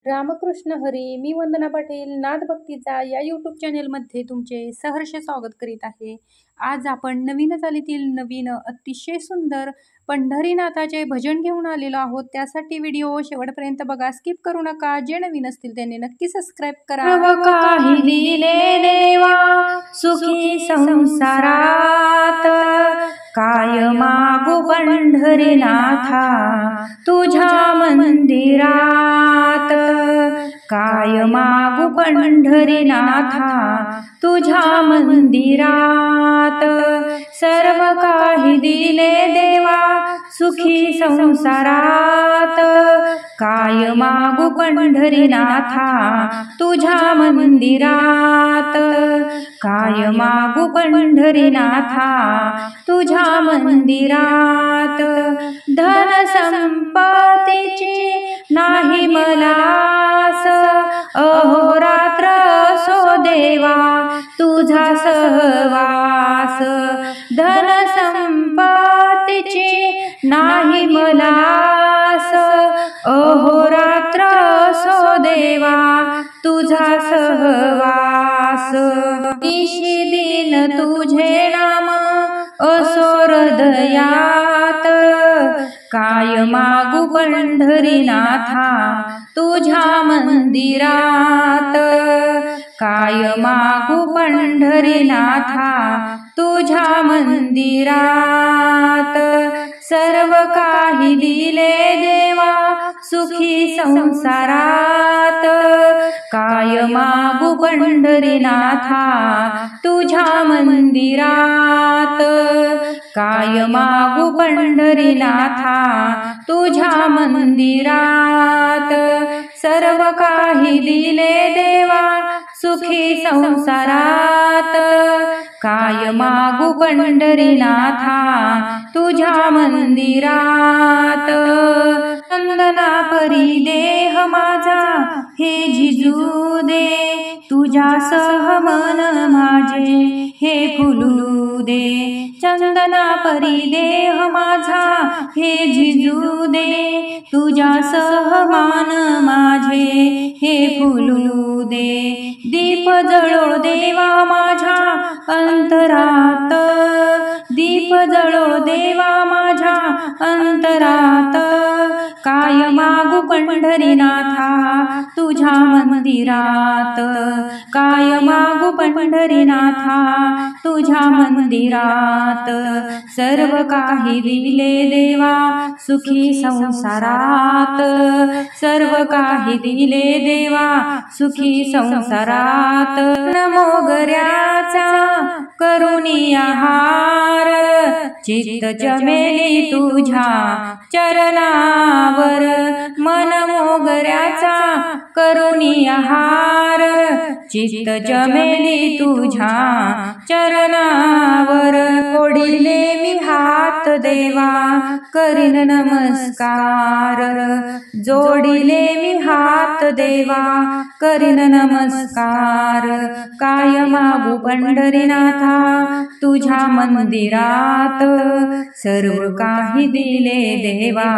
रामकृष्ण हरी. मी वंदना पाटील नादभक्तीचा या यूट्यूब चॅनेलमध्ये तुमचे सहर्ष स्वागत करीत आहे. आज आपण नवीन चालीतील नवीन अतिशय सुंदर पंढरीनाथाचे भजन घेऊन आलेलो आहोत. त्यासाठी व्हिडिओ शेवटपर्यंत बघा, स्किप करू नका. जे नवीन असतील त्यांनी नक्की सबस्क्राईब करा. काही दिले देवा सुखी संसारात, काय मागू पंढरीनाथा तुझ्या मंदिरात, काय मागू पंढरीनाथा तुझ्या मंदिरात. सर्व काही दिले देवा सुखी संसारात, काय मागू पंढरीनाथा तुझ्या मंदिरात, काय मागू पंढरीनाथा तुझ्या मंदिरात. धन संपत्तीची नाही मला आस, अहोरात्र सो देवा तुझा सहवास. धन संपत्तीची नाही मला आस, अहोरात्र सो देवा तुझा सहवास. निशी दिन तुझे नाम असो हृदयात, काय मागू पंढरीनाथा तुझ्या मंदिरात, काय मागू पंढरीनाथा तुझ्या मंदिरात. सर्व काही दिले देवा सुखी संसारात, काय मागू पंढरीनाथा तुझ्या मंदिरात, काय मागू पंढरीनाथा तुझ्या मंदिरात. सर्व काही दिले देवा सुखी संसारात, काय मागू पंढरीनाथा तुझ्या मंदिरात. चंदना परी देह माझा हे जिजू दे, तुझ्या सह मन माझे हे फुलू दे. चंदना परी देह माझा हे जिजू दे, तुझ्या सह मन माझे हे फुलू दे. दीप जळो देवा माझ्या अंतरात, दीप जळो देवा माझ्या अंतरात, काय मागू पंढरीनाथा तुझ्या मंदिरात, काय मागू पंढरीनाथा तुझ्या मंदिरात. सर्व काही दिले देवा सुखी संसारात, सर्व काही दिले देवा सुखी संसारात. मोगऱ्याचा करुणी आहार, चित्त चमेली तुझ्या चरणावर. मन मोगऱ्याचा करुणी आहार, चित्त चमेली तुझ्या चरणावर. जोडिले मी हात देवा करीन नमस्कार, जोडिले मी हात देवा करीन नमस्कार. काय मागू पंढरीनाथा तुझ्या मंदिरात, सर्व काही दिले देवा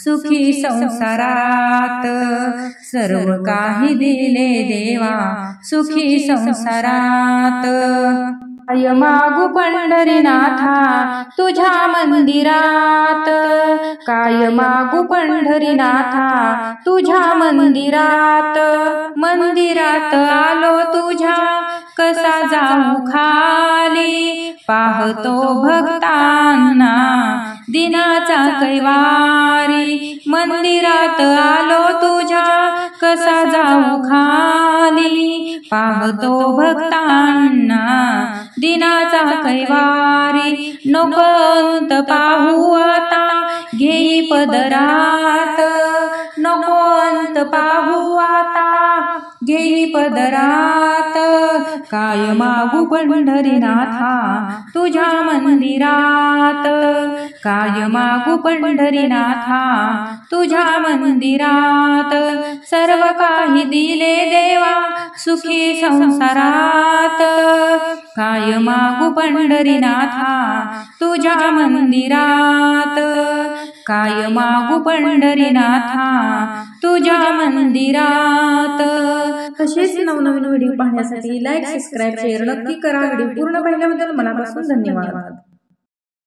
सुखी संसारात, सर्व काही दिले देवा सुखी संसारात. काय मागू पंढरीनाथा तुझ्या मंदिरात, काय मागू पंढरीनाथा तुझ्या मंदिरात. मंदिरात आलो तुझ्या कसा जाऊ खाली, पाहतो भक्तांना दिनाचा कैवारी. मंदिरात आलो तुझ्या कसा जाऊ खाली, पाहतो भक्तांना दिनाचा कैवारी. नको अंत पाहू आता घेई पदरात, नको अंत पाहू आता घेई पदरात. काय मागू पंढरीनाथा तुझ्या मंदिरात, काय मागू पंढरीनाथा तुझ्या मंदिरात. सर्व काही दिले देवा सुखी संसारात, काय मागू पंढरीनाथा तुझ्या मंदिरात, काय मागू पंढरीनाथा तुझ्या मंदिरात. तसेच नवनवीन व्हिडिओ पाहण्यासाठी लाईक, सबस्क्राईब, शेअर नक्की करा. व्हिडिओ पूर्ण पाहिल्याबद्दल मनापासून धन्यवाद.